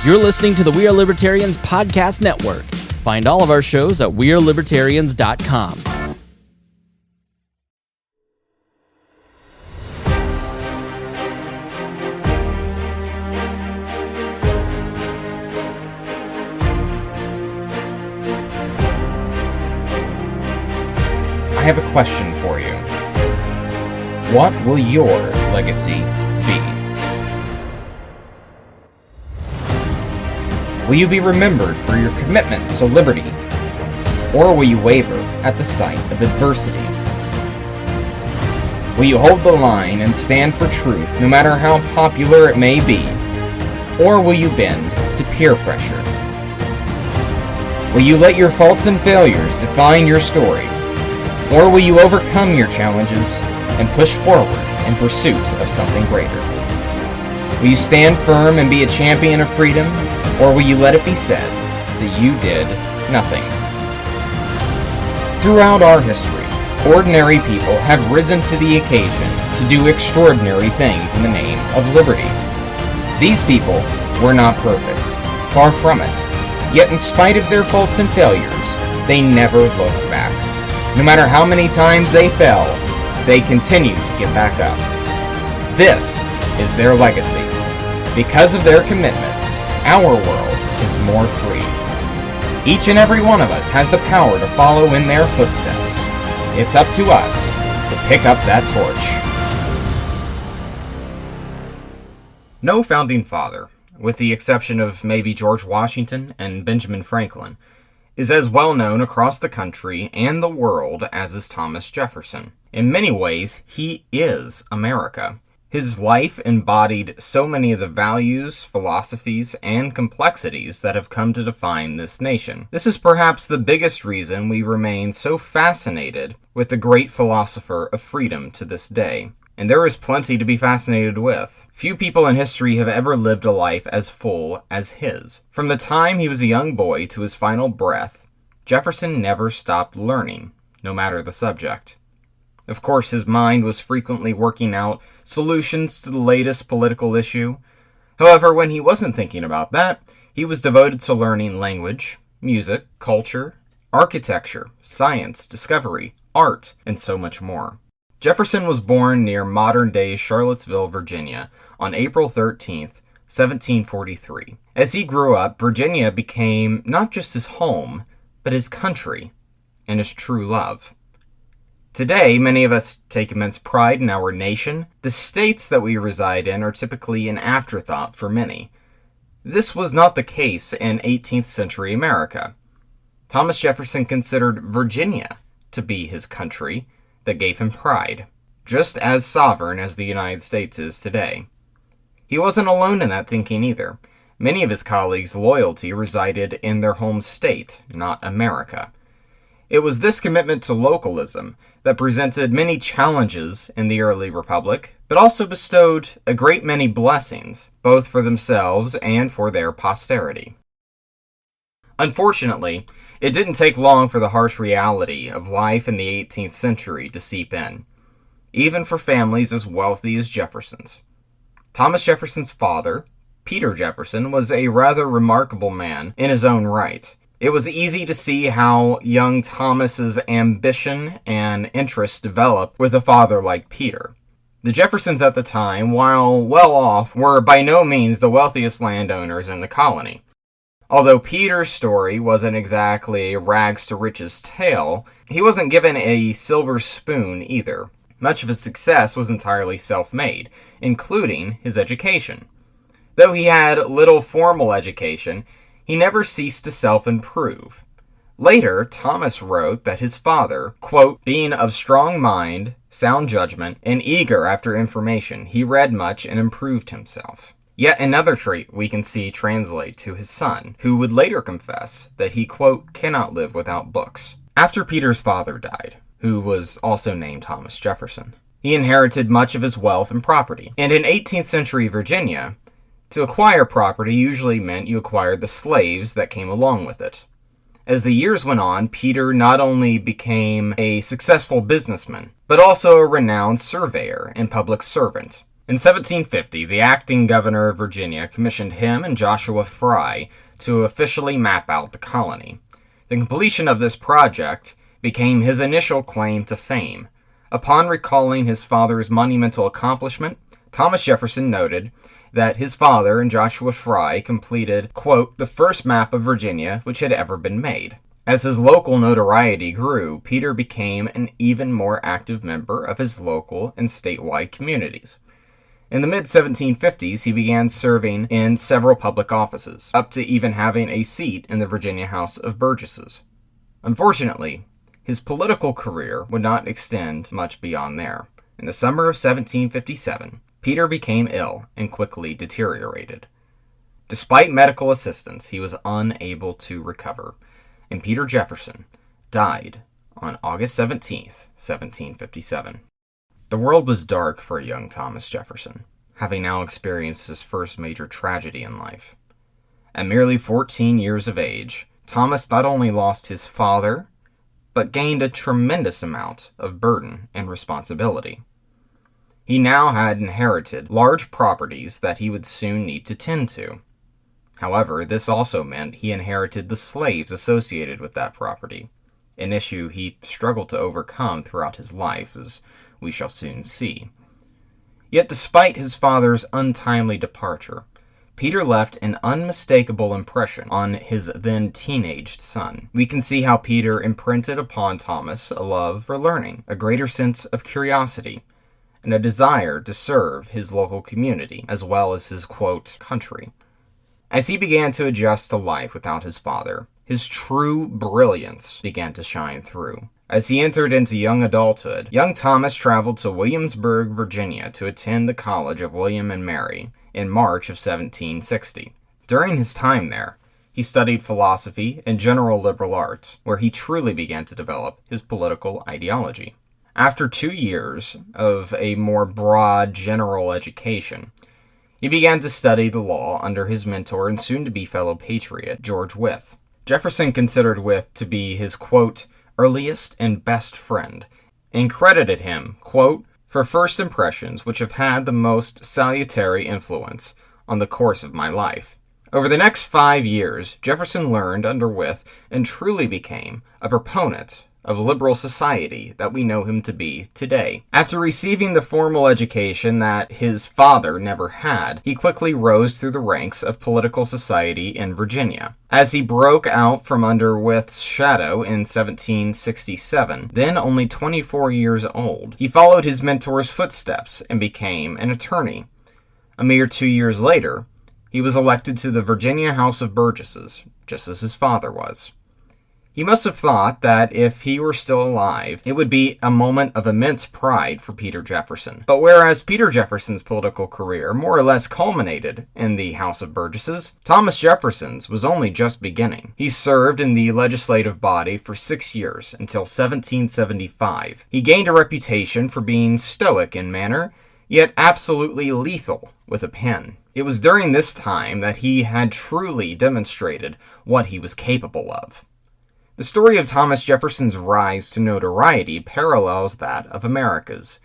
You're listening to the We Are Libertarians podcast network. Find all of our shows at wearelibertarians.com. I have a question for you. What will your legacy be? Will you be remembered for your commitment to liberty, or will you waver at the sight of adversity? Will you hold the line and stand for truth no matter how popular it may be, or will you bend to peer pressure? Will you let your faults and failures define your story, or will you overcome your challenges and push forward in pursuit of something greater? Will you stand firm and be a champion of freedom, or will you let it be said that you did nothing? Throughout our history, ordinary people have risen to the occasion to do extraordinary things in the name of liberty. These people were not perfect, far from it. Yet in spite of their faults and failures, they never looked back. No matter how many times they fell, they continued to get back up. This is their legacy. Because of their commitment, our world is more free. Each and every one of us has the power to follow in their footsteps. It's up to us to pick up that torch. No founding father, with the exception of maybe George Washington and Benjamin Franklin, is as well known across the country and the world as is Thomas Jefferson. In many ways, he is America. His life embodied so many of the values, philosophies, and complexities that have come to define this nation. This is perhaps the biggest reason we remain so fascinated with the great philosopher of freedom to this day. And there is plenty to be fascinated with. Few people in history have ever lived a life as full as his. From the time he was a young boy to his final breath, Jefferson never stopped learning, no matter the subject. Of course, his mind was frequently working out solutions to the latest political issue. However, when he wasn't thinking about that, he was devoted to learning language, music, culture, architecture, science, discovery, art, and so much more. Jefferson was born near modern-day Charlottesville, Virginia, on April 13th, 1743. As he grew up, Virginia became not just his home, but his country and his true love. Today, many of us take immense pride in our nation. The states that we reside in are typically an afterthought for many. This was not the case in 18th century America. Thomas Jefferson considered Virginia to be his country that gave him pride, just as sovereign as the United States is today. He wasn't alone in that thinking either. Many of his colleagues' loyalty resided in their home state, not America. It was this commitment to localism that presented many challenges in the early republic, but also bestowed a great many blessings, both for themselves and for their posterity. Unfortunately, it didn't take long for the harsh reality of life in the 18th century to seep in, even for families as wealthy as Jefferson's. Thomas Jefferson's father, Peter Jefferson, was a rather remarkable man in his own right. It was easy to see how young Thomas's ambition and interests developed with a father like Peter. The Jeffersons at the time, while well off, were by no means the wealthiest landowners in the colony. Although Peter's story wasn't exactly a rags to riches tale, he wasn't given a silver spoon either. Much of his success was entirely self-made, including his education. Though he had little formal education, he never ceased to self-improve. Later, Thomas wrote that his father, quote, being of strong mind, sound judgment, and eager after information, he read much and improved himself. Yet another trait we can see translate to his son, who would later confess that he, quote, cannot live without books. After Peter's father died, who was also named Thomas Jefferson, he inherited much of his wealth and property. And in 18th century Virginia, to acquire property usually meant you acquired the slaves that came along with it. As the years went on, Peter not only became a successful businessman, but also a renowned surveyor and public servant. In 1750, the acting governor of Virginia commissioned him and Joshua Fry to officially map out the colony. The completion of this project became his initial claim to fame. Upon recalling his father's monumental accomplishment, Thomas Jefferson noted that his father and Joshua Fry completed, quote, the first map of Virginia which had ever been made. As his local notoriety grew, Peter became an even more active member of his local and statewide communities. In the mid-1750s, he began serving in several public offices, up to even having a seat in the Virginia House of Burgesses. Unfortunately, his political career would not extend much beyond there. In the summer of 1757, Peter became ill and quickly deteriorated. Despite medical assistance, he was unable to recover, and Peter Jefferson died on August 17, 1757. The world was dark for young Thomas Jefferson, having now experienced his first major tragedy in life. At merely 14 years of age, Thomas not only lost his father, but gained a tremendous amount of burden and responsibility. He now had inherited large properties that he would soon need to tend to. However, this also meant he inherited the slaves associated with that property, an issue he struggled to overcome throughout his life, as we shall soon see. Yet despite his father's untimely departure, Peter left an unmistakable impression on his then teenaged son. We can see how Peter imprinted upon Thomas a love for learning, a greater sense of curiosity, and a desire to serve his local community, as well as his, quote, country. As he began to adjust to life without his father, his true brilliance began to shine through. As he entered into young adulthood, young Thomas traveled to Williamsburg, Virginia to attend the College of William and Mary in March of 1760. During his time there, he studied philosophy and general liberal arts, where he truly began to develop his political ideology. After 2 years of a more broad general education, he began to study the law under his mentor and soon-to-be fellow patriot, George Wythe. Jefferson considered Wythe to be his, quote, earliest and best friend, and credited him, quote, for first impressions which have had the most salutary influence on the course of my life. Over the next 5 years, Jefferson learned under Wythe and truly became a proponent of liberal society that we know him to be today. After receiving the formal education that his father never had, he quickly rose through the ranks of political society in Virginia. As he broke out from under Wythe's shadow in 1767, then only 24 years old, he followed his mentor's footsteps and became an attorney. A mere 2 years later, he was elected to the Virginia House of Burgesses, just as his father was. He must have thought that if he were still alive, it would be a moment of immense pride for Peter Jefferson. But whereas Peter Jefferson's political career more or less culminated in the House of Burgesses, Thomas Jefferson's was only just beginning. He served in the legislative body for 6 years until 1775. He gained a reputation for being stoic in manner, yet absolutely lethal with a pen. It was during this time that he had truly demonstrated what he was capable of. The story of Thomas Jefferson's rise to notoriety parallels that of America's.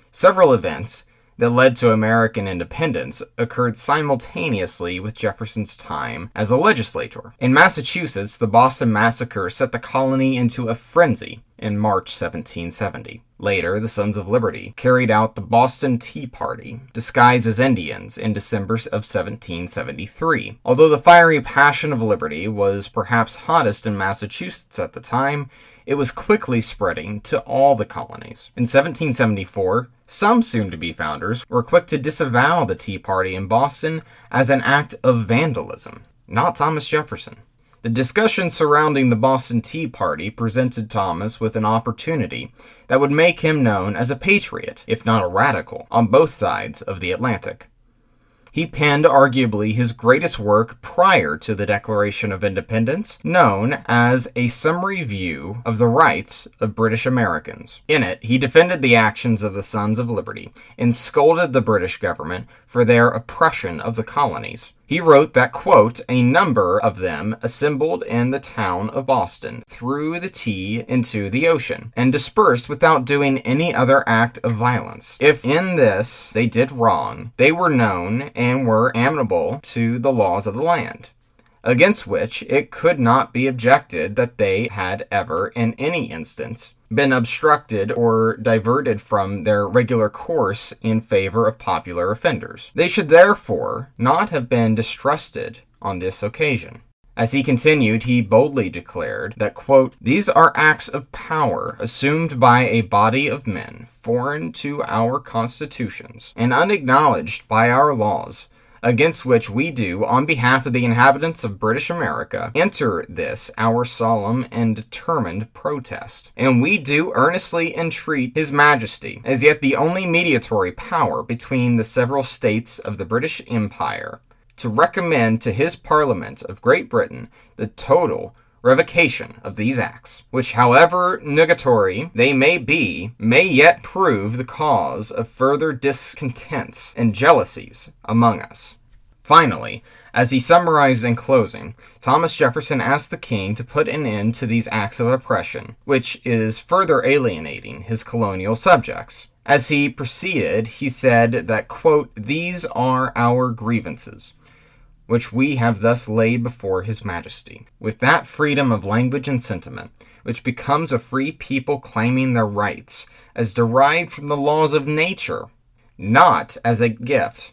Several events that led to American independence occurred simultaneously with Jefferson's time as a legislator. In Massachusetts, the Boston Massacre set the colony into a frenzy in March 1770. Later, the Sons of Liberty carried out the Boston Tea Party, disguised as Indians, in December of 1773. Although the fiery passion of liberty was perhaps hottest in Massachusetts at the time, it was quickly spreading to all the colonies. In 1774, some soon-to-be founders were quick to disavow the Tea Party in Boston as an act of vandalism. Not Thomas Jefferson. The discussion surrounding the Boston Tea Party presented Thomas with an opportunity that would make him known as a patriot, if not a radical, on both sides of the Atlantic. He penned arguably his greatest work prior to the Declaration of Independence, known as A Summary View of the Rights of British Americans. In it, he defended the actions of the Sons of Liberty and scolded the British government for their oppression of the colonies. He He wrote that, quote, a number of them assembled in the town of Boston, threw the tea into the ocean, and dispersed without doing any other act of violence. If in this they did wrong, they were known and were amenable to the laws of the land, against which it could not be objected that they had ever, in any instance, been obstructed or diverted from their regular course in favor of popular offenders. They should therefore not have been distrusted on this occasion. As he continued, he boldly declared that, quote, these are acts of power assumed by a body of men foreign to our constitutions and unacknowledged by our laws, against which we do, on behalf of the inhabitants of British America, enter this our solemn and determined protest. And we do earnestly entreat His Majesty, as yet the only mediatory power between the several states of the British Empire, to recommend to his Parliament of Great Britain the total revocation of these acts, which, however nugatory they may be, may yet prove the cause of further discontents and jealousies among us. Finally, as he summarized in closing, Thomas Jefferson asked the king to put an end to these acts of oppression, which is further alienating his colonial subjects. As he proceeded, he said that, quote, these are our grievances, which we have thus laid before His Majesty, with that freedom of language and sentiment, which becomes a free people claiming their rights, as derived from the laws of nature, not as a gift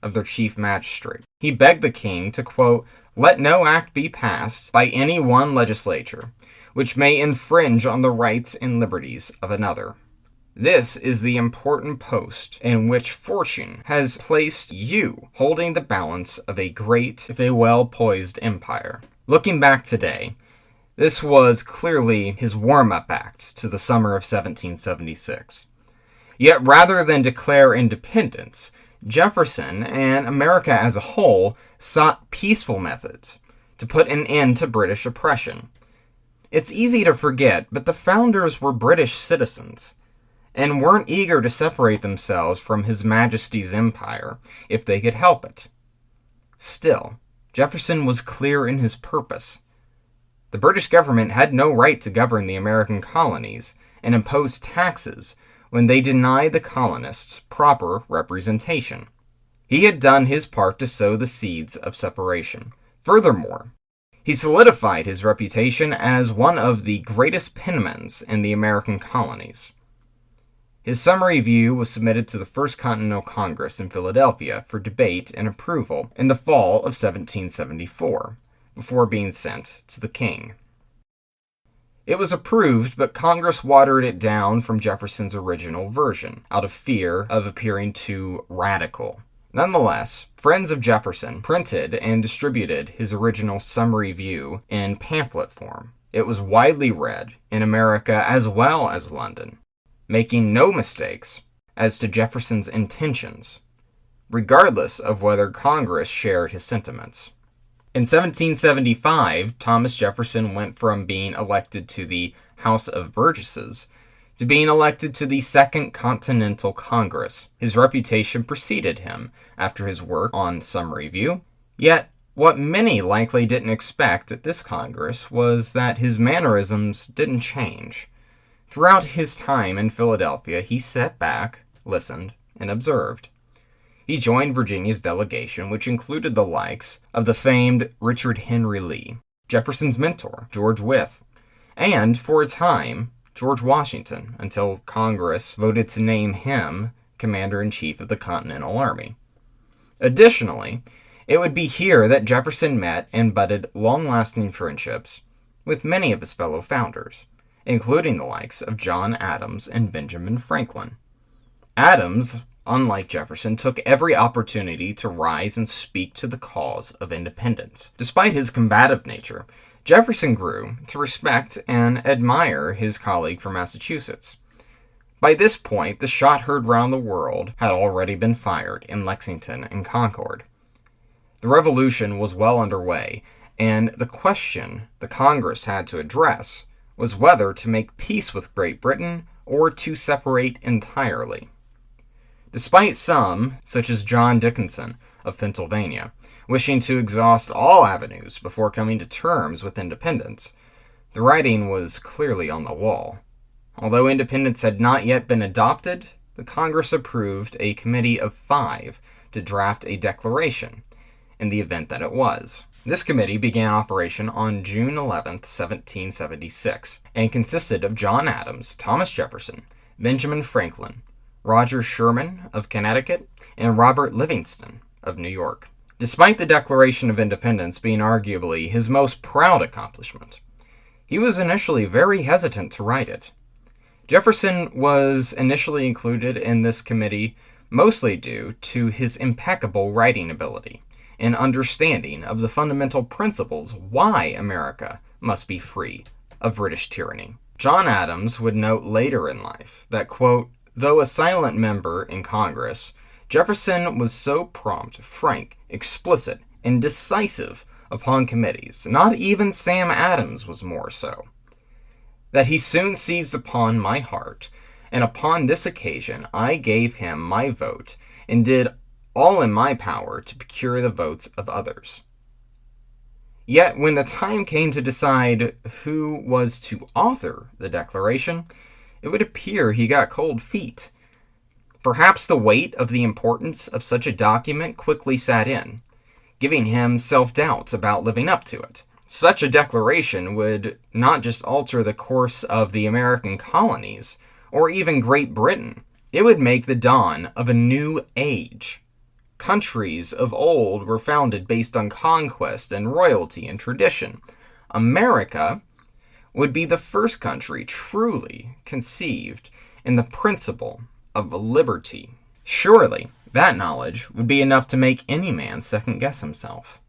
of their chief magistrate. He begged the king to, quote, let no act be passed by any one legislature, which may infringe on the rights and liberties of another. This is the important post in which fortune has placed you, holding the balance of a great, if a well-poised empire. Looking back today, this was clearly his warm-up act to the summer of 1776. Yet rather than declare independence, Jefferson and America as a whole sought peaceful methods to put an end to British oppression. It's easy to forget, but the founders were British citizens, and weren't eager to separate themselves from His Majesty's empire if they could help it. Still, Jefferson was clear in his purpose. The British government had no right to govern the American colonies and impose taxes when they denied the colonists proper representation. He had done his part to sow the seeds of separation. Furthermore, he solidified his reputation as one of the greatest penmen in the American colonies. His summary view was submitted to the First Continental Congress in Philadelphia for debate and approval in the fall of 1774, before being sent to the king. It was approved, but Congress watered it down from Jefferson's original version, out of fear of appearing too radical. Nonetheless, friends of Jefferson printed and distributed his original summary view in pamphlet form. It was widely read in America as well as London, making no mistakes as to Jefferson's intentions, regardless of whether Congress shared his sentiments. In 1775, Thomas Jefferson went from being elected to the House of Burgesses to being elected to the Second Continental Congress. His reputation preceded him after his work on summary view, yet what many likely didn't expect at this Congress was that his mannerisms didn't change. Throughout his time in Philadelphia, he sat back, listened, and observed. He joined Virginia's delegation, which included the likes of the famed Richard Henry Lee, Jefferson's mentor, George Wythe, and, for a time, George Washington, until Congress voted to name him Commander-in-Chief of the Continental Army. Additionally, it would be here that Jefferson met and budded long-lasting friendships with many of his fellow founders, including the likes of John Adams and Benjamin Franklin. Adams, unlike Jefferson, took every opportunity to rise and speak to the cause of independence. Despite his combative nature, Jefferson grew to respect and admire his colleague from Massachusetts. By this point, the shot heard round the world had already been fired in Lexington and Concord. The Revolution was well underway, and the question the Congress had to address was whether to make peace with Great Britain or to separate entirely. Despite some, such as John Dickinson, of Pennsylvania, wishing to exhaust all avenues before coming to terms with independence. The writing was clearly on the wall. Although independence had not yet been adopted, the Congress approved a committee of 5 to draft a declaration in the event that it was. This committee began operation on June 11, 1776, and consisted of John Adams, Thomas Jefferson, Benjamin Franklin, Roger Sherman of Connecticut, and Robert Livingston of New York. Despite the Declaration of Independence being arguably his most proud accomplishment, he was initially very hesitant to write it. Jefferson was initially included in this committee mostly due to his impeccable writing ability and understanding of the fundamental principles why America must be free of British tyranny. John Adams would note later in life that, quote, though a silent member in Congress, Jefferson was so prompt, frank, explicit, and decisive upon committees, not even Sam Adams was more so, that he soon seized upon my heart, and upon this occasion I gave him my vote, and did all in my power to procure the votes of others. Yet when the time came to decide who was to author the Declaration, it would appear he got cold feet. Perhaps the weight of the importance of such a document quickly sat in, giving him self-doubt about living up to it. Such a declaration would not just alter the course of the American colonies, or even Great Britain. It would make the dawn of a new age. Countries of old were founded based on conquest and royalty and tradition. America would be the first country truly conceived in the principle of liberty. Surely, that knowledge would be enough to make any man second-guess himself.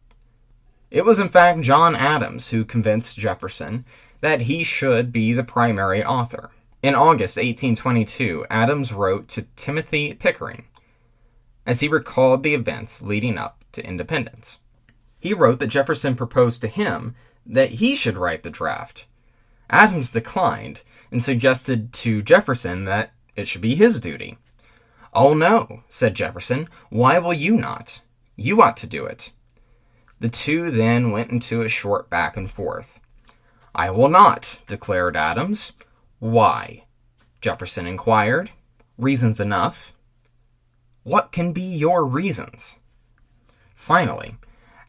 It was in fact John Adams who convinced Jefferson that he should be the primary author. In August 1822, Adams wrote to Timothy Pickering as he recalled the events leading up to independence. He wrote that Jefferson proposed to him that he should write the draft. Adams declined and suggested to Jefferson that it should be his duty. "Oh no," said Jefferson, "why will you not? You ought to do it." The two then went into a short back and forth. "I will not," declared Adams. "Why?" Jefferson inquired. "Reasons enough." "What can be your reasons?" Finally,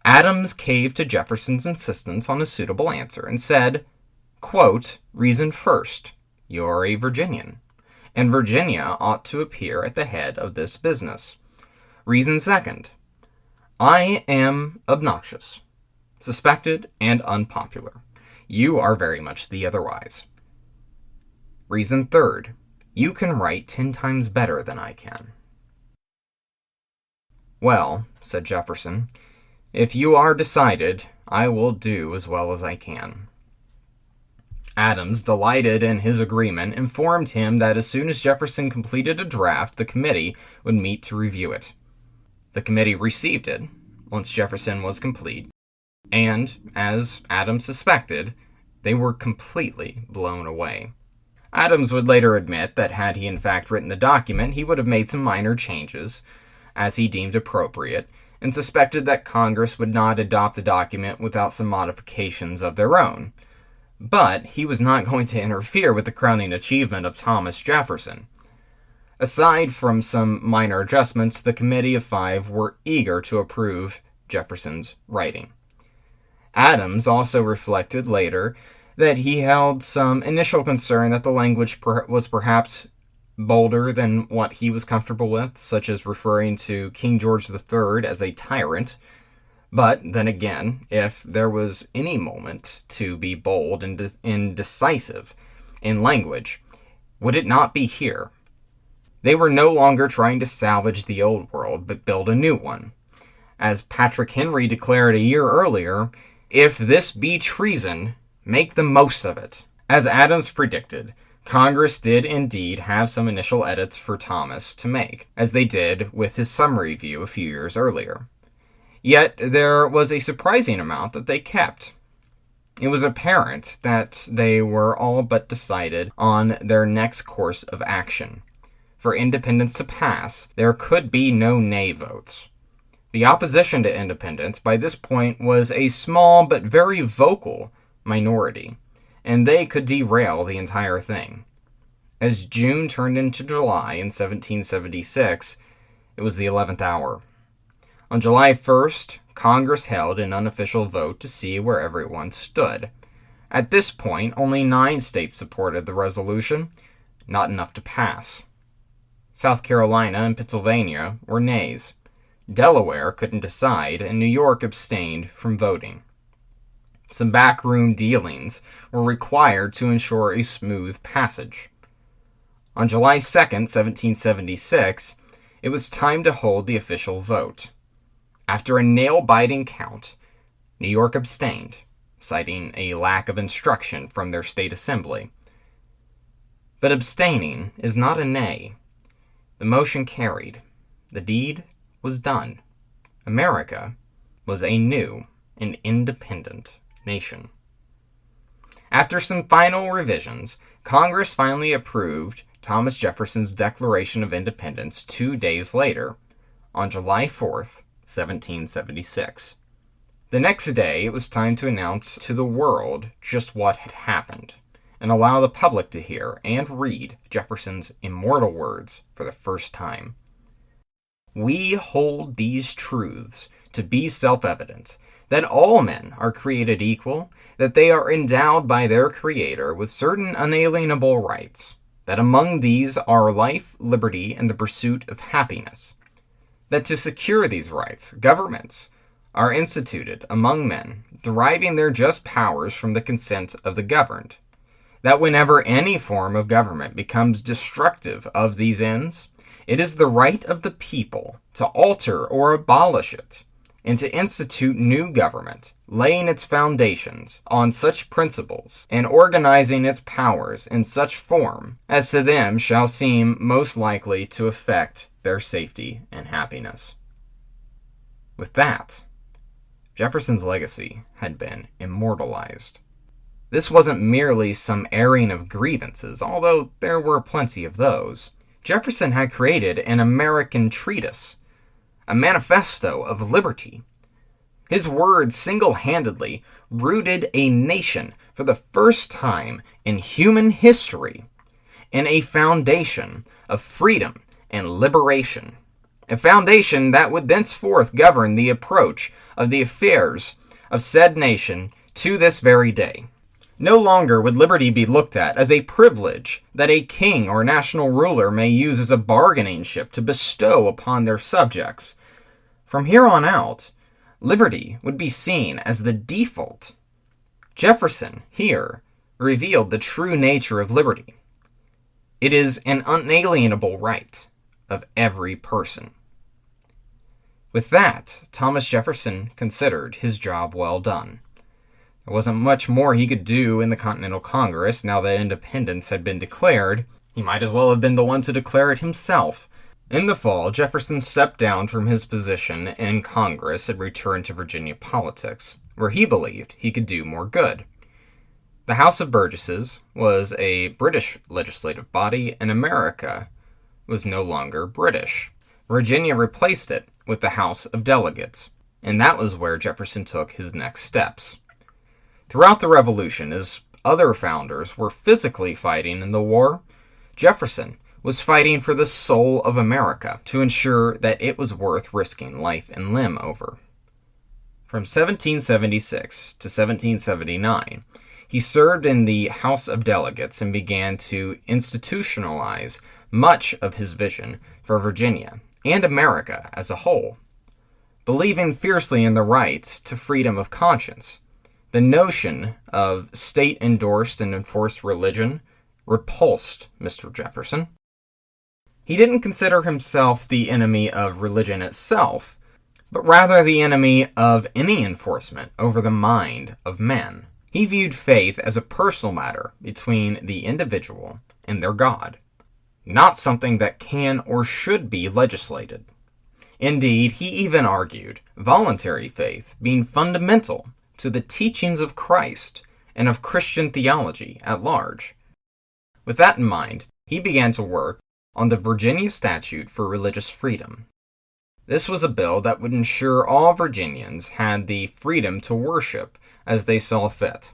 Adams caved to Jefferson's insistence on a suitable answer and said, quote, "Reason first, you're a Virginian, and Virginia ought to appear at the head of this business. Reason second, I am obnoxious, suspected, and unpopular. You are very much the otherwise. Reason third, you can write 10 times better than I can." "Well," said Jefferson, "if you are decided, I will do as well as I can." Adams, delighted in his agreement, informed him that as soon as Jefferson completed a draft, the committee would meet to review it. The committee received it once Jefferson was complete, and, as Adams suspected, they were completely blown away. Adams would later admit that had he in fact written the document, he would have made some minor changes, as he deemed appropriate, and suspected that Congress would not adopt the document without some modifications of their own. But he was not going to interfere with the crowning achievement of Thomas Jefferson. Aside from some minor adjustments, the Committee of 5 were eager to approve Jefferson's writing. Adams also reflected later that he held some initial concern that the language was perhaps bolder than what he was comfortable with, such as referring to King George III as a tyrant. But then again, if there was any moment to be bold and decisive in language, would it not be here? They were no longer trying to salvage the old world, but build a new one. As Patrick Henry declared a year earlier, "If this be treason, make the most of it." As Adams predicted, Congress did indeed have some initial edits for Thomas to make, as they did with his summary view a few years earlier. Yet there was a surprising amount that they kept. It was apparent that they were all but decided on their next course of action. For independence to pass, there could be no nay votes. The opposition to independence by this point was a small but very vocal minority, and they could derail the entire thing. As June turned into July in 1776, it was the 11th hour. On July 1st, Congress held an unofficial vote to see where everyone stood. At this point, only 9 states supported the resolution, not enough to pass. South Carolina and Pennsylvania were nays. Delaware couldn't decide, and New York abstained from voting. Some backroom dealings were required to ensure a smooth passage. On July 2nd, 1776, it was time to hold the official vote. After a nail-biting count, New York abstained, citing a lack of instruction from their state assembly. But abstaining is not a nay. The motion carried. The deed was done. America was a new and independent nation. After some final revisions, Congress finally approved Thomas Jefferson's Declaration of Independence 2 days later, on July 4th, 1776. The next day, it was time to announce to the world just what had happened, and allow the public to hear and read Jefferson's immortal words for the first time. We hold these truths to be self-evident, that all men are created equal, that they are endowed by their Creator with certain unalienable rights, that among these are life, liberty, and the pursuit of happiness, that to secure these rights, governments are instituted among men, deriving their just powers from the consent of the governed, that whenever any form of government becomes destructive of these ends, it is the right of the people to alter or abolish it, and to institute new government, laying its foundations on such principles, and organizing its powers in such form as to them shall seem most likely to affect their safety and happiness. With that, Jefferson's legacy had been immortalized. This wasn't merely some airing of grievances, although there were plenty of those. Jefferson had created an American treatise, a manifesto of liberty. His words single-handedly rooted a nation for the first time in human history in a foundation of freedom and liberation, a foundation that would thenceforth govern the approach of the affairs of said nation to this very day. No longer would liberty be looked at as a privilege that a king or national ruler may use as a bargaining chip to bestow upon their subjects. From here on out, liberty would be seen as the default. Jefferson here revealed the true nature of liberty. It is an unalienable right of every person. With that, Thomas Jefferson considered his job well done. There wasn't much more he could do in the Continental Congress now that independence had been declared. He might as well have been the one to declare it himself. In the fall, Jefferson stepped down from his position in Congress and returned to Virginia politics, where he believed he could do more good. The House of Burgesses was a British legislative body, and America was no longer British. Virginia replaced it with the House of Delegates, and that was where Jefferson took his next steps. Throughout the Revolution, as other founders were physically fighting in the war, Jefferson was fighting for the soul of America to ensure that it was worth risking life and limb over. From 1776 to 1779, he served in the House of Delegates and began to institutionalize much of his vision for Virginia and America as a whole. Believing fiercely in the right to freedom of conscience, the notion of state-endorsed and enforced religion repulsed Mr. Jefferson. He didn't consider himself the enemy of religion itself, but rather the enemy of any enforcement over the mind of men. He viewed faith as a personal matter between the individual and their God, not something that can or should be legislated. Indeed, he even argued voluntary faith being fundamental to the teachings of Christ and of Christian theology at large. With that in mind, he began to work on the Virginia Statute for Religious Freedom. This was a bill that would ensure all Virginians had the freedom to worship as they saw fit.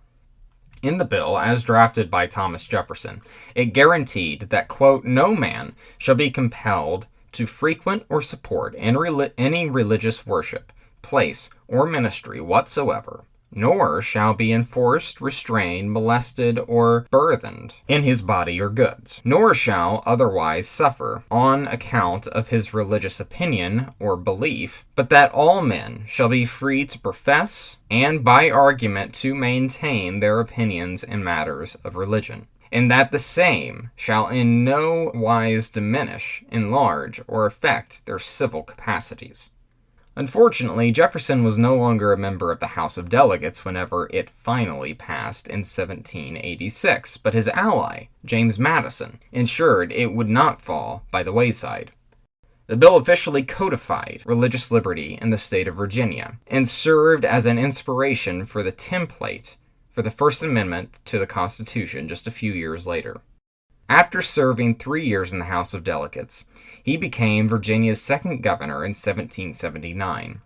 In the bill, as drafted by Thomas Jefferson, it guaranteed that, quote, "no man shall be compelled to frequent or support any religious worship, place, or ministry whatsoever, nor shall be enforced, restrained, molested, or burthened in his body or goods, nor shall otherwise suffer on account of his religious opinion or belief, but that all men shall be free to profess and by argument to maintain their opinions in matters of religion, and that the same shall in no wise diminish, enlarge, or affect their civil capacities." Unfortunately, Jefferson was no longer a member of the House of Delegates whenever it finally passed in 1786, but his ally, James Madison, ensured it would not fall by the wayside. The bill officially codified religious liberty in the state of Virginia and served as an inspiration for the template for the First Amendment to the Constitution just a few years later. After serving 3 years in the House of Delegates, he became Virginia's second governor in 1779.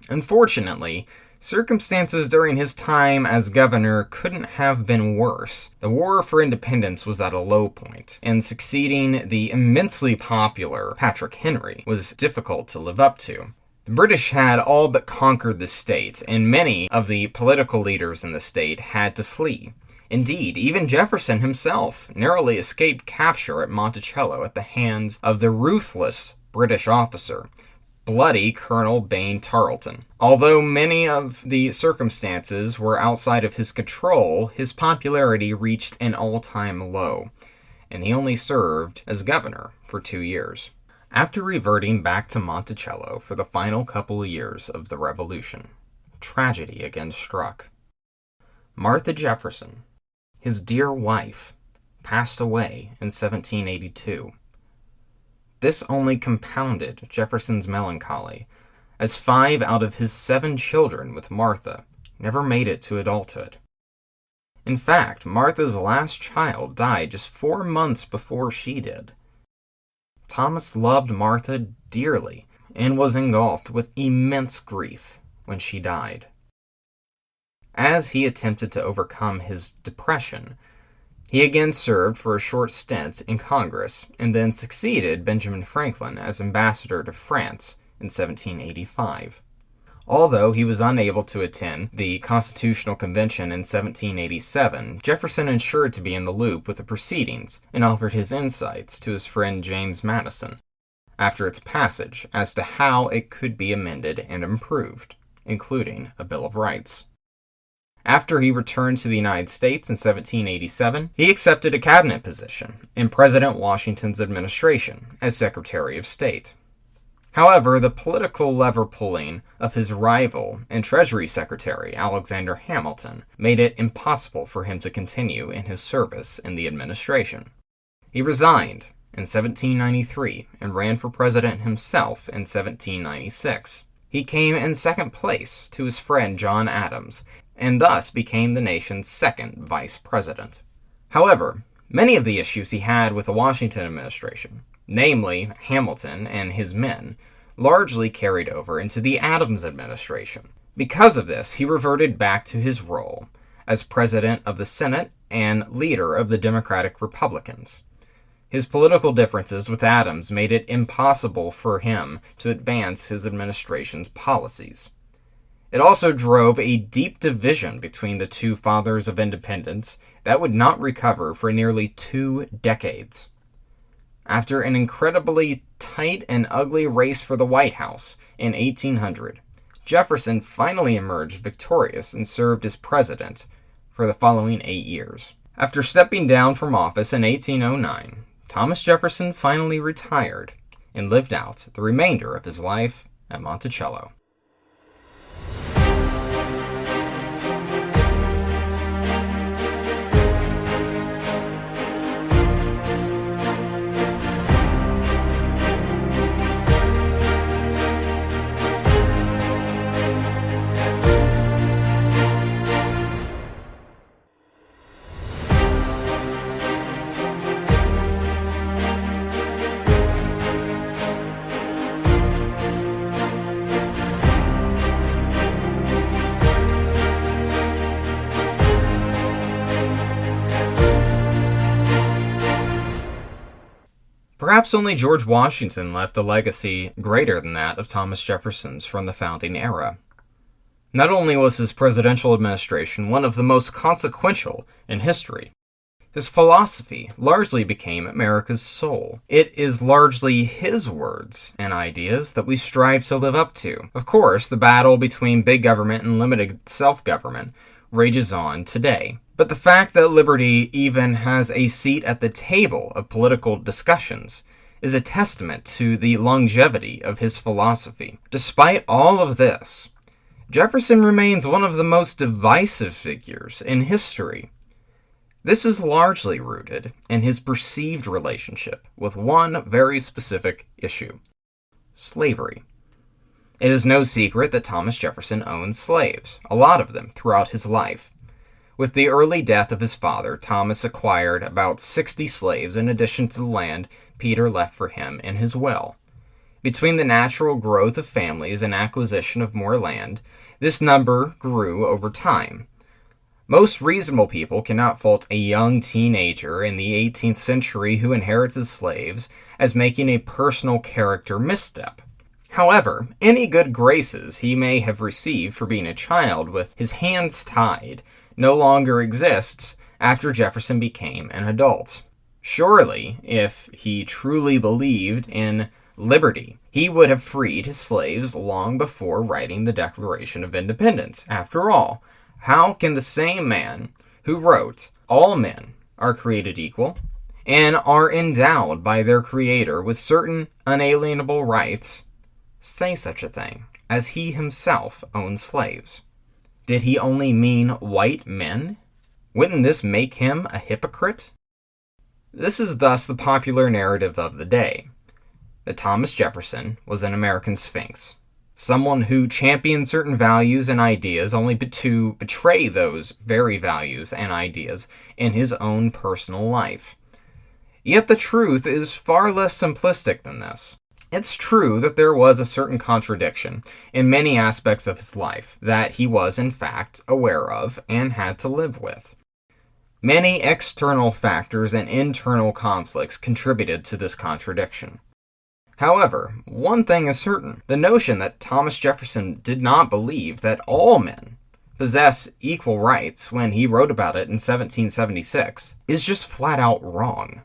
Unfortunately, circumstances during his time as governor couldn't have been worse. The War for Independence was at a low point, and succeeding the immensely popular Patrick Henry was difficult to live up to. The British had all but conquered the state, and many of the political leaders in the state had to flee. Indeed, even Jefferson himself narrowly escaped capture at Monticello at the hands of the ruthless British officer, bloody Colonel Bain Tarleton. Although many of the circumstances were outside of his control, his popularity reached an all-time low, and he only served as governor for 2 years. After reverting back to Monticello for the final couple of years of the Revolution, tragedy again struck. Martha Jefferson, his dear wife, passed away in 1782. This only compounded Jefferson's melancholy, as 5 out of his 7 children with Martha never made it to adulthood. In fact, Martha's last child died just 4 months before she did. Thomas loved Martha dearly and was engulfed with immense grief when she died. As he attempted to overcome his depression, he again served for a short stint in Congress and then succeeded Benjamin Franklin as ambassador to France in 1785. Although he was unable to attend the Constitutional Convention in 1787, Jefferson ensured to be in the loop with the proceedings and offered his insights to his friend James Madison after its passage as to how it could be amended and improved, including a Bill of Rights. After he returned to the United States in 1787, he accepted a cabinet position in President Washington's administration as Secretary of State. However, the political lever-pulling of his rival and Treasury Secretary, Alexander Hamilton, made it impossible for him to continue in his service in the administration. He resigned in 1793 and ran for president himself in 1796. He came in second place to his friend John Adams, and thus became the nation's second vice president. However, many of the issues he had with the Washington administration, namely Hamilton and his men, largely carried over into the Adams administration. Because of this, he reverted back to his role as president of the Senate and leader of the Democratic Republicans. His political differences with Adams made it impossible for him to advance his administration's policies. It also drove a deep division between the two fathers of independence that would not recover for nearly 2 decades. After an incredibly tight and ugly race for the White House in 1800, Jefferson finally emerged victorious and served as president for the following 8 years. After stepping down from office in 1809, Thomas Jefferson finally retired and lived out the remainder of his life at Monticello. Perhaps only George Washington left a legacy greater than that of Thomas Jefferson's from the founding era. Not only was his presidential administration one of the most consequential in history, his philosophy largely became America's soul. It is largely his words and ideas that we strive to live up to. Of course, the battle between big government and limited self-government rages on today. But the fact that liberty even has a seat at the table of political discussions is a testament to the longevity of his philosophy. Despite all of this, Jefferson remains one of the most divisive figures in history. This is largely rooted in his perceived relationship with one very specific issue: slavery. It is no secret that Thomas Jefferson owned slaves, a lot of them, throughout his life. With the early death of his father, Thomas acquired about 60 slaves in addition to the land Peter left for him in his will. Between the natural growth of families and acquisition of more land, this number grew over time. Most reasonable people cannot fault a young teenager in the 18th century who inherited slaves as making a personal character misstep. However, any good graces he may have received for being a child with his hands tied no longer exists after Jefferson became an adult. Surely, if he truly believed in liberty, he would have freed his slaves long before writing the Declaration of Independence. After all, how can the same man who wrote, "All men are created equal and are endowed by their Creator with certain unalienable rights," say such a thing, as he himself owned slaves? Did he only mean white men? Wouldn't this make him a hypocrite? This is thus the popular narrative of the day, that Thomas Jefferson was an American Sphinx, someone who championed certain values and ideas only to betray those very values and ideas in his own personal life. Yet the truth is far less simplistic than this. It's true that there was a certain contradiction in many aspects of his life that he was in fact aware of and had to live with. Many external factors and internal conflicts contributed to this contradiction. However, one thing is certain: the notion that Thomas Jefferson did not believe that all men possess equal rights when he wrote about it in 1776 is just flat out wrong.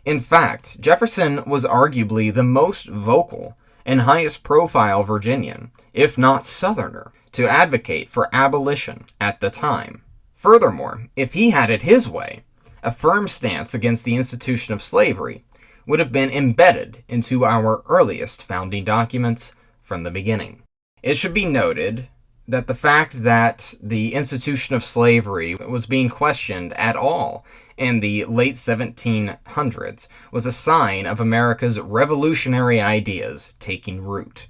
In fact, Jefferson was arguably the most vocal and highest profile Virginian, if not Southerner, to advocate for abolition at the time. Furthermore, if he had it his way, a firm stance against the institution of slavery would have been embedded into our earliest founding documents from the beginning. It should be noted that the fact that the institution of slavery was being questioned at all in the late 1700s was a sign of America's revolutionary ideas taking root.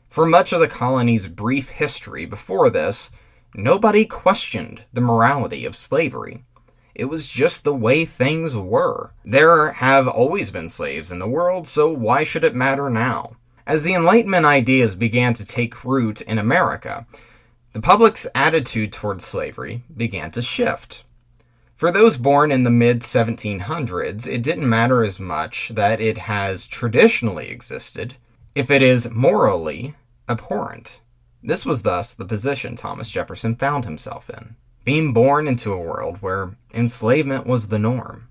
For much of the colony's brief history before this, nobody questioned the morality of slavery. It was just the way things were. There have always been slaves in the world, so why should it matter now? As the Enlightenment ideas began to take root in America, the public's attitude towards slavery began to shift. For those born in the mid-1700s, it didn't matter as much that it has traditionally existed, if it is morally abhorrent. This was thus the position Thomas Jefferson found himself in, being born into a world where enslavement was the norm,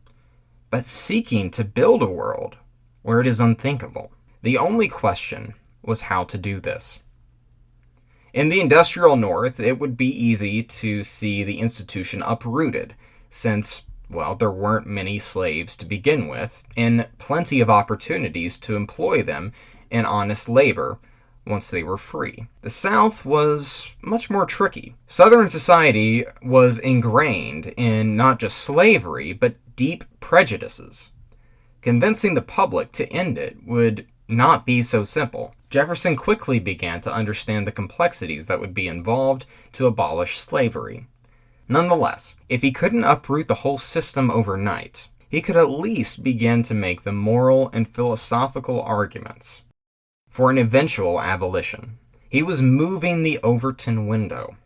but seeking to build a world where it is unthinkable. The only question was how to do this. In the industrial North, it would be easy to see the institution uprooted, since, well, there weren't many slaves to begin with, and plenty of opportunities to employ them in honest labor once they were free. The South was much more tricky. Southern society was ingrained in not just slavery, but deep prejudices. Convincing the public to end it would not be so simple. Jefferson quickly began to understand the complexities that would be involved to abolish slavery. Nonetheless, if he couldn't uproot the whole system overnight, he could at least begin to make the moral and philosophical arguments for an eventual abolition. He was moving the Overton window.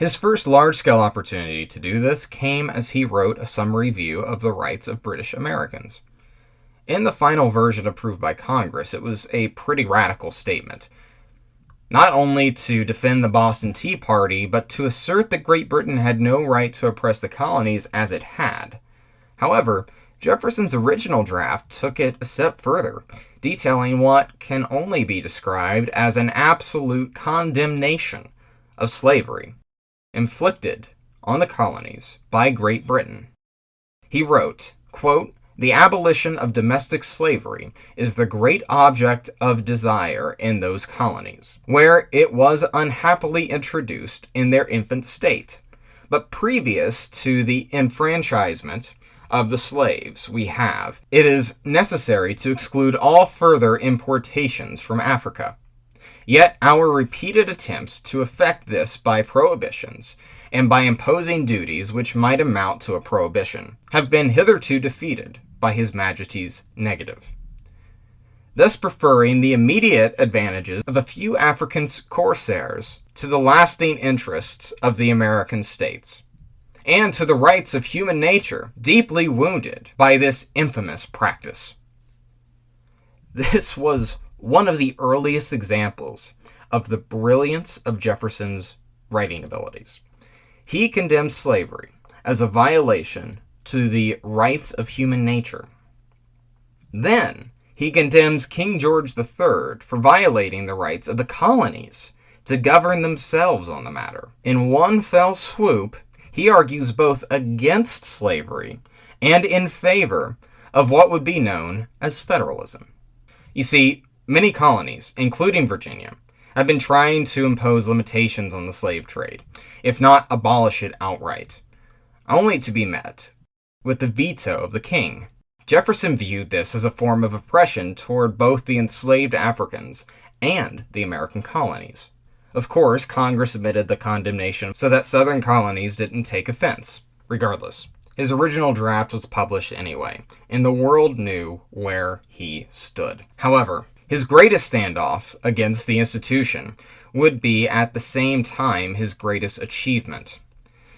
His first large-scale opportunity to do this came as he wrote a summary view of the rights of British Americans. In the final version approved by Congress, it was a pretty radical statement. Not only to defend the Boston Tea Party, but to assert that Great Britain had no right to oppress the colonies as it had. However, Jefferson's original draft took it a step further, detailing what can only be described as an absolute condemnation of slavery inflicted on the colonies by Great Britain. He wrote, quote, "The abolition of domestic slavery is the great object of desire in those colonies, where it was unhappily introduced in their infant state. But previous to the enfranchisement of the slaves it is necessary to exclude all further importations from Africa. Yet our repeated attempts to effect this by prohibitions, and by imposing duties which might amount to a prohibition, have been hitherto defeated by His Majesty's negative. Thus preferring the immediate advantages of a few African corsairs to the lasting interests of the American states, and to the rights of human nature, deeply wounded by this infamous practice." This was one of the earliest examples of the brilliance of Jefferson's writing abilities. He condemned slavery as a violation to the rights of human nature. Then he condemns King George III for violating the rights of the colonies to govern themselves on the matter. In one fell swoop, he argues both against slavery and in favor of what would be known as federalism. You see, many colonies, including Virginia, have been trying to impose limitations on the slave trade, if not abolish it outright, only to be met with the veto of the king. Jefferson viewed this as a form of oppression toward both the enslaved Africans and the American colonies. Of course, Congress admitted the condemnation so that Southern colonies didn't take offense. Regardless, his original draft was published anyway, and the world knew where he stood. However, his greatest standoff against the institution would be at the same time his greatest achievement.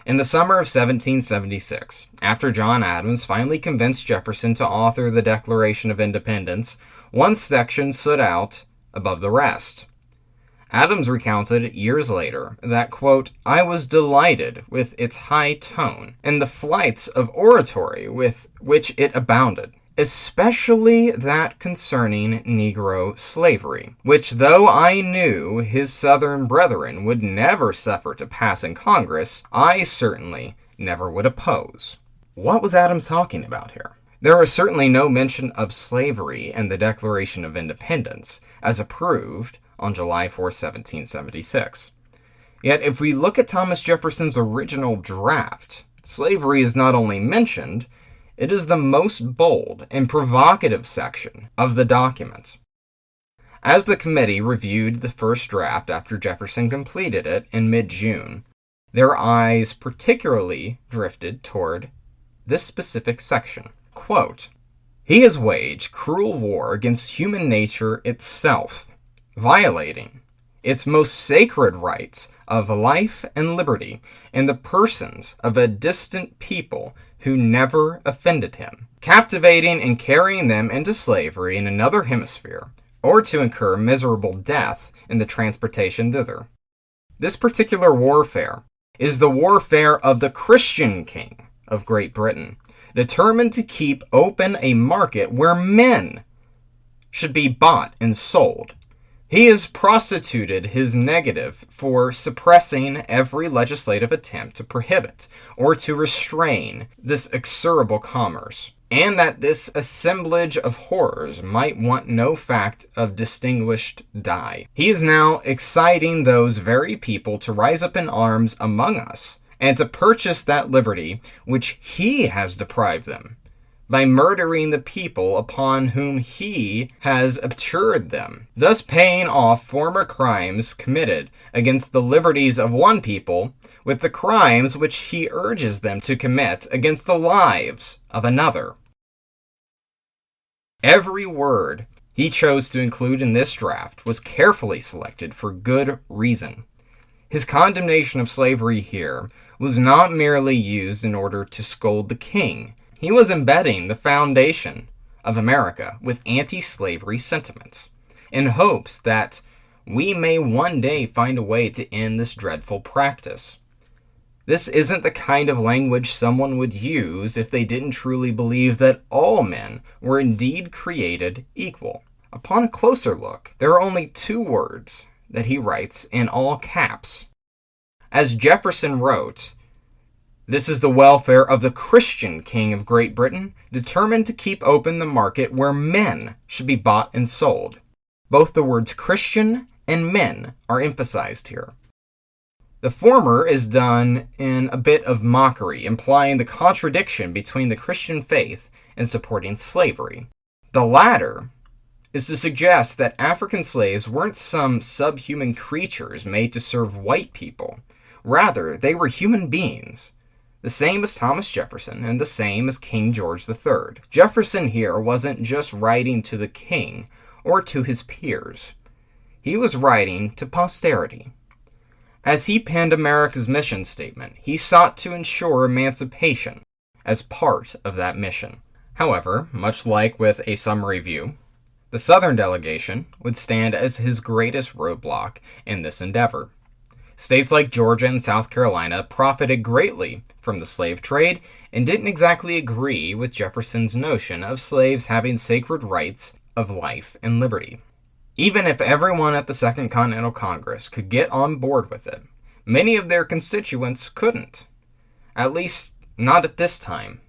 In the summer of 1776, after John Adams finally convinced Jefferson to author the Declaration of Independence, one section stood out above the rest. Adams recounted years later that, quote, "I was delighted with its high tone and the flights of oratory with which it abounded, especially that concerning Negro slavery, which though I knew his Southern brethren would never suffer to pass in Congress, I certainly never would oppose." What was Adams talking about here? There was certainly no mention of slavery in the Declaration of Independence, as approved on July 4, 1776. Yet if we look at Thomas Jefferson's original draft, slavery is not only mentioned, it is the most bold and provocative section of the document. As the committee reviewed the first draft after Jefferson completed it in mid-June, their eyes particularly drifted toward this specific section. Quote, "He has waged cruel war against human nature itself, violating its most sacred rights of life and liberty in the persons of a distant people who never offended him, captivating and carrying them into slavery in another hemisphere, or to incur miserable death in the transportation thither. This particular warfare is the warfare of the Christian king of Great Britain, determined to keep open a market where men should be bought and sold. He has prostituted his negative for suppressing every legislative attempt to prohibit or to restrain this execrable commerce, and that this assemblage of horrors might want no fact of distinguished dye. He is now exciting those very people to rise up in arms among us, and to purchase that liberty which he has deprived them, by murdering the people upon whom he has abjured them, thus paying off former crimes committed against the liberties of one people with the crimes which he urges them to commit against the lives of another." Every word he chose to include in this draft was carefully selected for good reason. His condemnation of slavery here was not merely used in order to scold the king. He was embedding the foundation of America with anti-slavery sentiments, in hopes that we may one day find a way to end this dreadful practice. This isn't the kind of language someone would use if they didn't truly believe that all men were indeed created equal. Upon a closer look, there are only 2 words that he writes in all caps. As Jefferson wrote, "This is the welfare of the Christian King of Great Britain, determined to keep open the market where men should be bought and sold." Both the words Christian and men are emphasized here. The former is done in a bit of mockery, implying the contradiction between the Christian faith and supporting slavery. The latter is to suggest that African slaves weren't some subhuman creatures made to serve white people. Rather, they were human beings, the same as Thomas Jefferson and the same as King George III. Jefferson here wasn't just writing to the king or to his peers. He was writing to posterity. As he penned America's mission statement, he sought to ensure emancipation as part of that mission. However, much like with a summary view, the Southern delegation would stand as his greatest roadblock in this endeavor. States like Georgia and South Carolina profited greatly from the slave trade and didn't exactly agree with Jefferson's notion of slaves having sacred rights of life and liberty. Even if everyone at the Second Continental Congress could get on board with it, many of their constituents couldn't. At least, not at this time.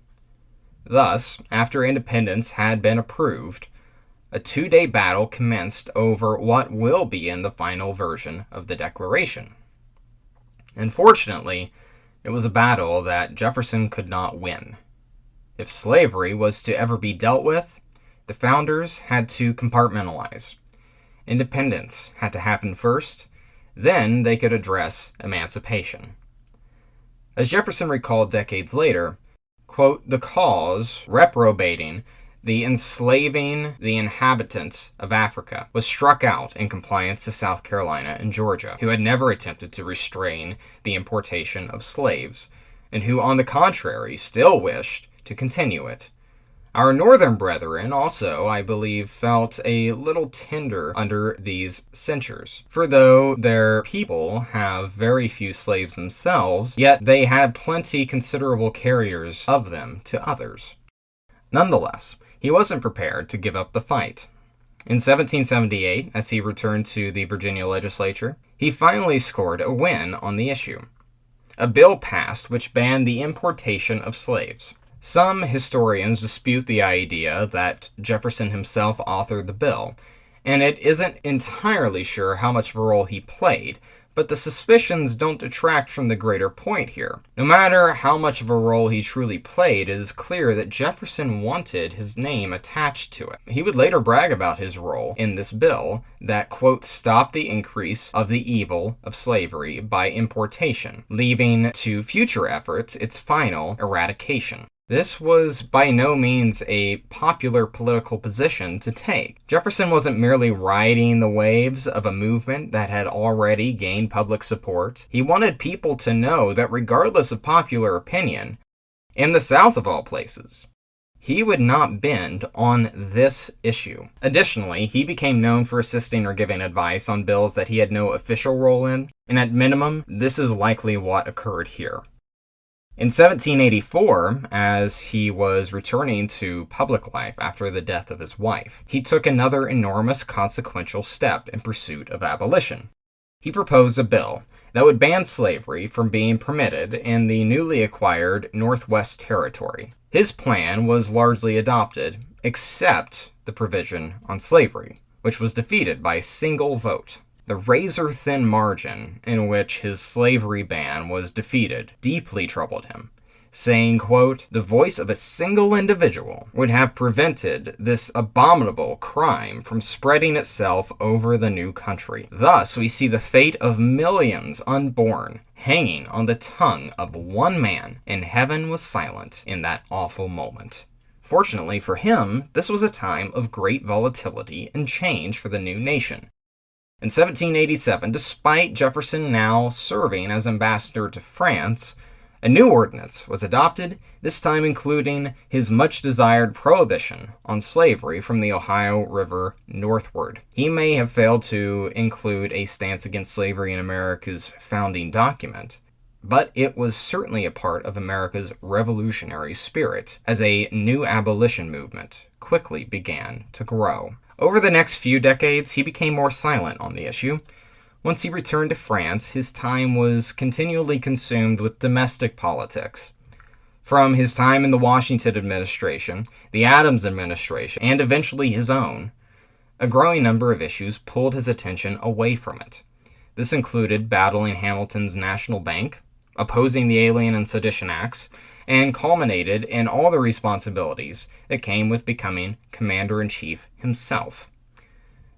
Thus, after independence had been approved, a 2-day battle commenced over what will be in the final version of the Declaration. Unfortunately, it was a battle that Jefferson could not win. If slavery was to ever be dealt with, the founders had to compartmentalize. Independence had to happen first, then they could address emancipation. As Jefferson recalled decades later, quote, "The cause reprobating the enslaving the inhabitants of Africa was struck out in compliance to South Carolina and Georgia, who had never attempted to restrain the importation of slaves, and who, on the contrary, still wished to continue it. Our northern brethren also, I believe, felt a little tender under these censures. For though their people have very few slaves themselves, yet they had plenty considerable carriers of them to others." Nonetheless, he wasn't prepared to give up the fight. In 1778, as he returned to the Virginia legislature, he finally scored a win on the issue. A bill passed which banned the importation of slaves. Some historians dispute the idea that Jefferson himself authored the bill, and it isn't entirely sure how much of a role he played, but the suspicions don't detract from the greater point here. No matter how much of a role he truly played, it is clear that Jefferson wanted his name attached to it. He would later brag about his role in this bill that, quote, "stopped the increase of the evil of slavery by importation, leaving to future efforts its final eradication." This was by no means a popular political position to take. Jefferson wasn't merely riding the waves of a movement that had already gained public support. He wanted people to know that regardless of popular opinion, in the South of all places, he would not bend on this issue. Additionally, he became known for assisting or giving advice on bills that he had no official role in, and at minimum, this is likely what occurred here. In 1784, as he was returning to public life after the death of his wife, he took another enormous consequential step in pursuit of abolition. He proposed a bill that would ban slavery from being permitted in the newly acquired Northwest Territory. His plan was largely adopted, except the provision on slavery, which was defeated by a single vote. The razor-thin margin in which his slavery ban was defeated deeply troubled him, saying, quote, "The voice of a single individual would have prevented this abominable crime from spreading itself over the new country. Thus, we see the fate of millions unborn hanging on the tongue of one man, and heaven was silent in that awful moment." Fortunately for him, this was a time of great volatility and change for the new nation. In 1787, despite Jefferson now serving as ambassador to France, A new ordinance was adopted, this time including his much-desired prohibition on slavery from the Ohio River northward. He may have failed to include a stance against slavery in America's founding document, but it was certainly a part of America's revolutionary spirit as a new abolition movement quickly began to grow. Over the next few decades, he became more silent on the issue. Once he returned to France, his time was continually consumed with domestic politics. From his time in the Washington administration, the Adams administration, and eventually his own, a growing number of issues pulled his attention away from it. This included battling Hamilton's National Bank, opposing the Alien and Sedition Acts, and culminated in all the responsibilities that came with becoming commander-in-chief himself.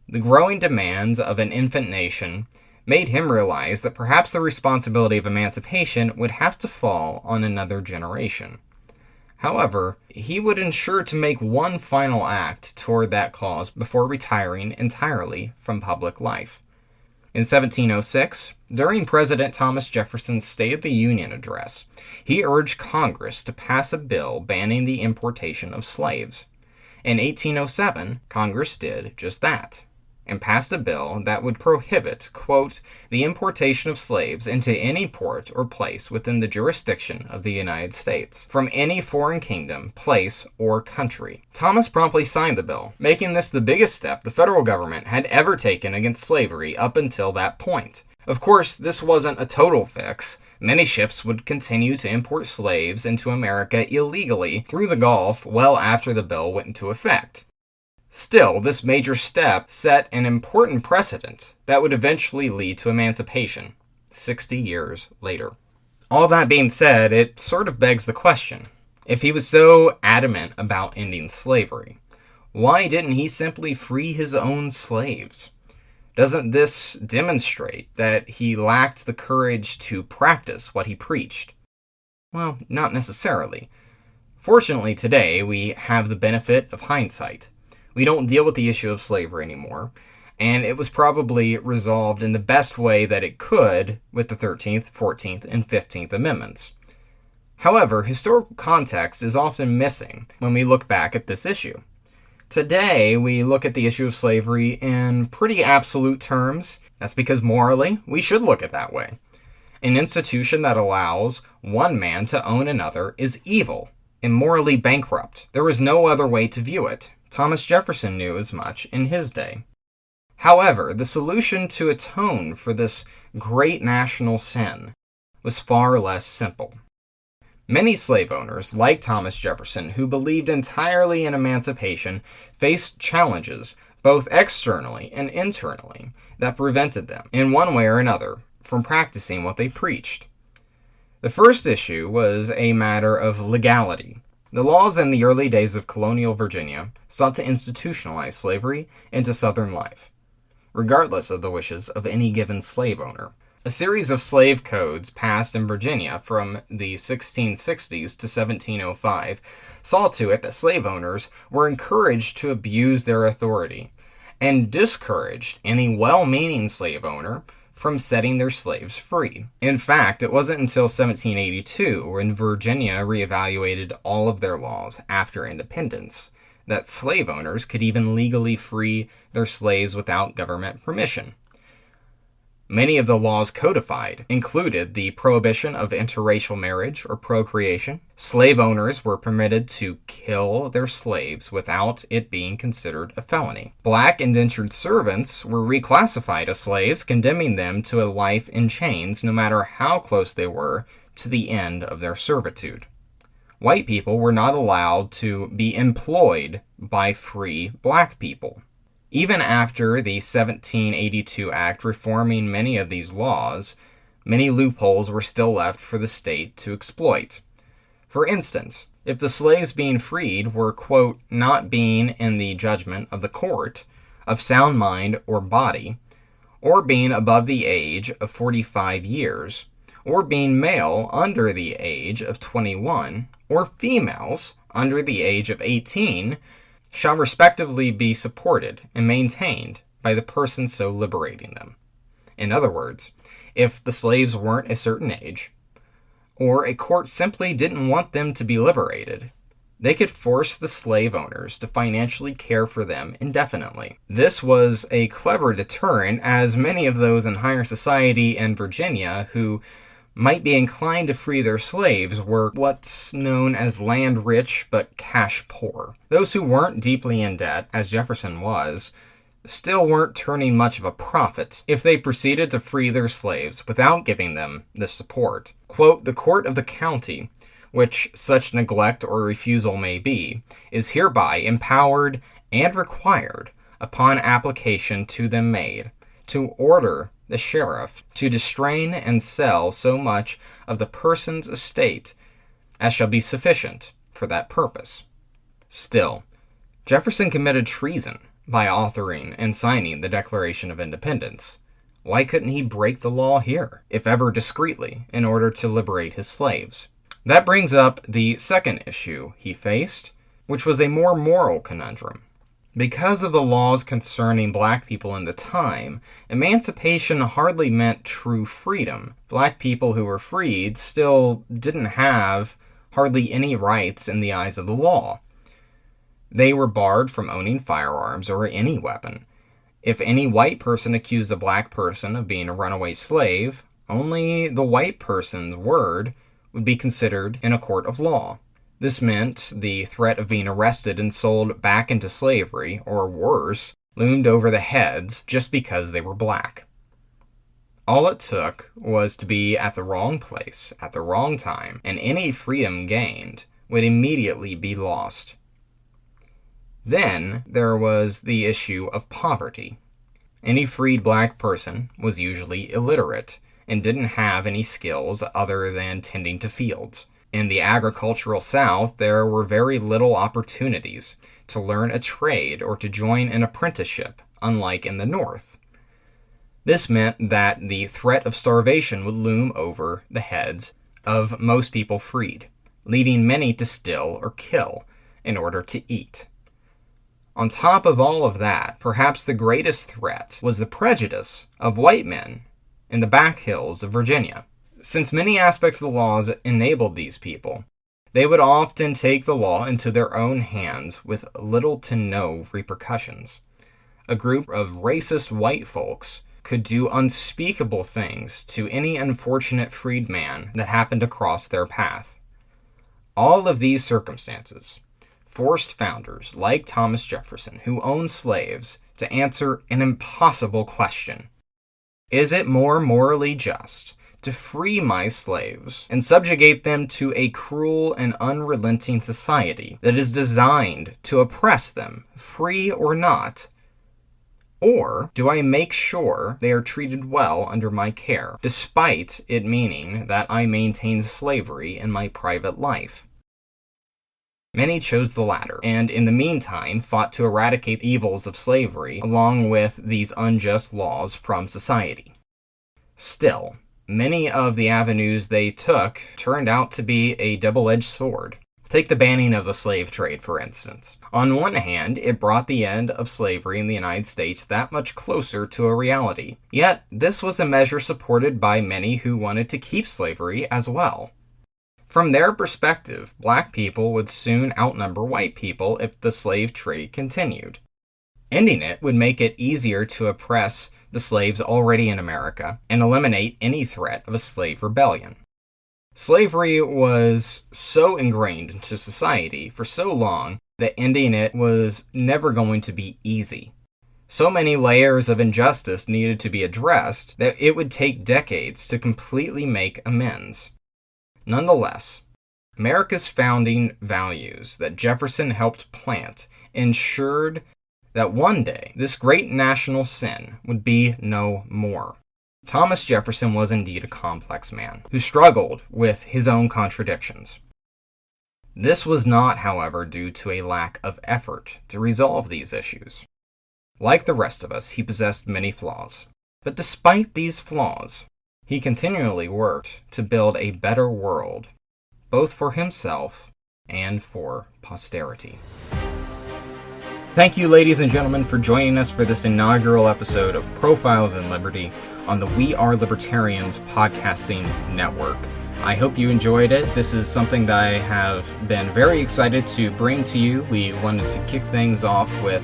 The growing demands of an infant nation made him realize that perhaps the responsibility of emancipation would have to fall on another generation. However, he would ensure to make one final act toward that cause before retiring entirely from public life. In 1706, during President Thomas Jefferson's State of the Union address, he urged Congress to pass a bill banning the importation of slaves. In 1807, Congress did just that, and passed a bill that would prohibit, quote, the importation of slaves into any port or place within the jurisdiction of the United States, from any foreign kingdom, place, or country. Thomas promptly signed the bill, making this the biggest step the federal government had ever taken against slavery up until that point. Of course, this wasn't a total fix. Many ships would continue to import slaves into America illegally through the Gulf well after the bill went into effect. Still, this major step set an important precedent that would eventually lead to emancipation 60 years later. All that being said, it sort of begs the question, if he was so adamant about ending slavery, why didn't he simply free his own slaves? Doesn't this demonstrate that he lacked the courage to practice what he preached? Well, not necessarily. Fortunately, today we have the benefit of hindsight. We don't deal with the issue of slavery anymore, and it was probably resolved in the best way that it could with the 13th, 14th, and 15th Amendments. However, historical context is often missing when we look back at this issue. Today, we look at the issue of slavery in pretty absolute terms. That's because morally, we should look at it that way. An institution that allows one man to own another is evil and morally bankrupt. There was no other way to view it. Thomas Jefferson knew as much in his day. However, the solution to atone for this great national sin was far less simple. Many slave owners, like Thomas Jefferson, who believed entirely in emancipation, faced challenges, both externally and internally, that prevented them, in one way or another, from practicing what they preached. The first issue was a matter of legality. The laws in the early days of colonial Virginia sought to institutionalize slavery into Southern life, regardless of the wishes of any given slave owner. A series of slave codes passed in Virginia from the 1660s to 1705 saw to it that slave owners were encouraged to abuse their authority and discouraged any well-meaning slave owner from setting their slaves free. In fact, it wasn't until 1782, when Virginia reevaluated all of their laws after independence, that slave owners could even legally free their slaves without government permission. Many of the laws codified included the prohibition of interracial marriage or procreation. Slave owners were permitted to kill their slaves without it being considered a felony. Black indentured servants were reclassified as slaves, condemning them to a life in chains no matter how close they were to the end of their servitude. White people were not allowed to be employed by free black people. Even after the 1782 Act reforming many of these laws, many loopholes were still left for the state to exploit. For instance, if the slaves being freed were, quote, not being in the judgment of the court, of sound mind or body, or being above the age of 45 years, or being male under the age of 21, or females under the age of 18, shall respectively be supported and maintained by the person so liberating them. In other words, if the slaves weren't a certain age, or a court simply didn't want them to be liberated, they could force the slave owners to financially care for them indefinitely. This was a clever deterrent, as many of those in higher society in Virginia who might be inclined to free their slaves were what's known as land rich but cash poor. Those who weren't deeply in debt, as Jefferson was, still weren't turning much of a profit if they proceeded to free their slaves without giving them this support. Quote, "The court of the county, which such neglect or refusal may be, is hereby empowered and required, upon application to them made, to order the sheriff to distrain and sell so much of the person's estate as shall be sufficient for that purpose." Still, Jefferson committed treason by authoring and signing the Declaration of Independence. Why couldn't he break the law here, if ever discreetly, in order to liberate his slaves? That brings up the second issue he faced, which was a more moral conundrum. Because of the laws concerning black people in the time, emancipation hardly meant true freedom. Black people who were freed still didn't have hardly any rights in the eyes of the law. They were barred from owning firearms or any weapon. If any white person accused a black person of being a runaway slave, only the white person's word would be considered in a court of law. This meant the threat of being arrested and sold back into slavery, or worse, loomed over the heads just because they were black. All it took was to be at the wrong place at the wrong time, and any freedom gained would immediately be lost. Then there was the issue of poverty. Any freed black person was usually illiterate and didn't have any skills other than tending to fields. In the agricultural South, there were very little opportunities to learn a trade or to join an apprenticeship, unlike in the North. This meant that the threat of starvation would loom over the heads of most people freed, leading many to steal or kill in order to eat. On top of all of that, perhaps the greatest threat was the prejudice of white men in the back hills of Virginia. Since many aspects of the laws enabled these people, they would often take the law into their own hands with little to no repercussions. A group of racist white folks could do unspeakable things to any unfortunate freedman that happened to cross their path. All of these circumstances forced founders like Thomas Jefferson, who owned slaves, to answer an impossible question. Is it more morally just to free my slaves and subjugate them to a cruel and unrelenting society that is designed to oppress them, free or not? Or do I make sure they are treated well under my care, despite it meaning that I maintain slavery in my private life? Many chose the latter, and in the meantime fought to eradicate the evils of slavery along with these unjust laws from society. Still, many of the avenues they took turned out to be a double-edged sword. Take the banning of the slave trade, for instance. On one hand, it brought the end of slavery in the United States that much closer to a reality. Yet, this was a measure supported by many who wanted to keep slavery as well. From their perspective, black people would soon outnumber white people if the slave trade continued. Ending it would make it easier to oppress the slaves already in America and eliminate any threat of a slave rebellion. Slavery was so ingrained into society for so long that ending it was never going to be easy. So many layers of injustice needed to be addressed that it would take decades to completely make amends. Nonetheless, America's founding values that Jefferson helped plant ensured that one day this great national sin would be no more. Thomas Jefferson was indeed a complex man who struggled with his own contradictions. This was not, however, due to a lack of effort to resolve these issues. Like the rest of us, he possessed many flaws. But despite these flaws, he continually worked to build a better world, both for himself and for posterity. Thank you, ladies and gentlemen, for joining us for this inaugural episode of Profiles in Liberty on the We Are Libertarians podcasting network. I hope you enjoyed it. This is something that I have been very excited to bring to you. We wanted to kick things off with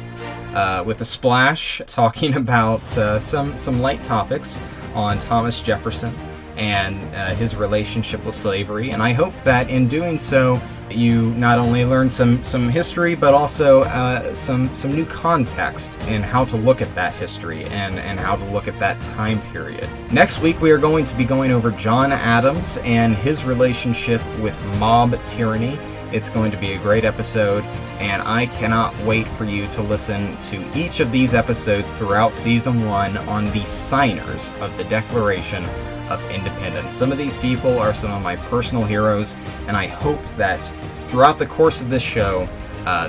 a splash, talking about some light topics on Thomas Jefferson and his relationship with slavery. And I hope that in doing so, you not only learn some history, but also some new context in how to look at that history and how to look at that time period. Next week, we are going to be going over John Adams and his relationship with mob tyranny. It's going to be a great episode, and I cannot wait for you to listen to each of these episodes throughout Season 1 on the signers of the Declaration of Independence. Some of these people are some of my personal heroes, and I hope that throughout the course of this show,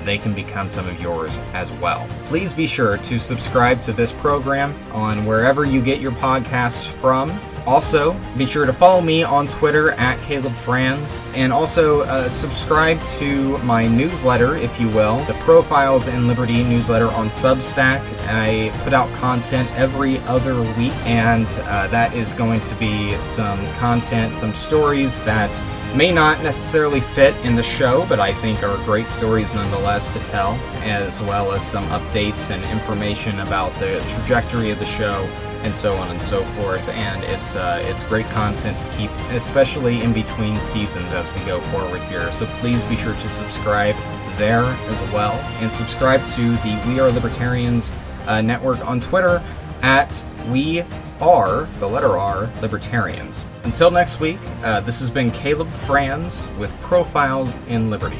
they can become some of yours as well. Please be sure to subscribe to this program on wherever you get your podcasts from. Also, be sure to follow me on Twitter at Caleb Franz, and also subscribe to my newsletter, if you will, the Profiles in Liberty newsletter on Substack. I put out content every other week, and that is going to be some content, some stories that may not necessarily fit in the show, but I think are great stories nonetheless to tell, as well as some updates and information about the trajectory of the show, and so on and so forth. And it's great content to keep, especially in between seasons as we go forward here. So please be sure to subscribe there as well, and subscribe to the We Are Libertarians network on Twitter at We Are, the letter R, Libertarians. Until next week, this has been Caleb Franz with Profiles in Liberty.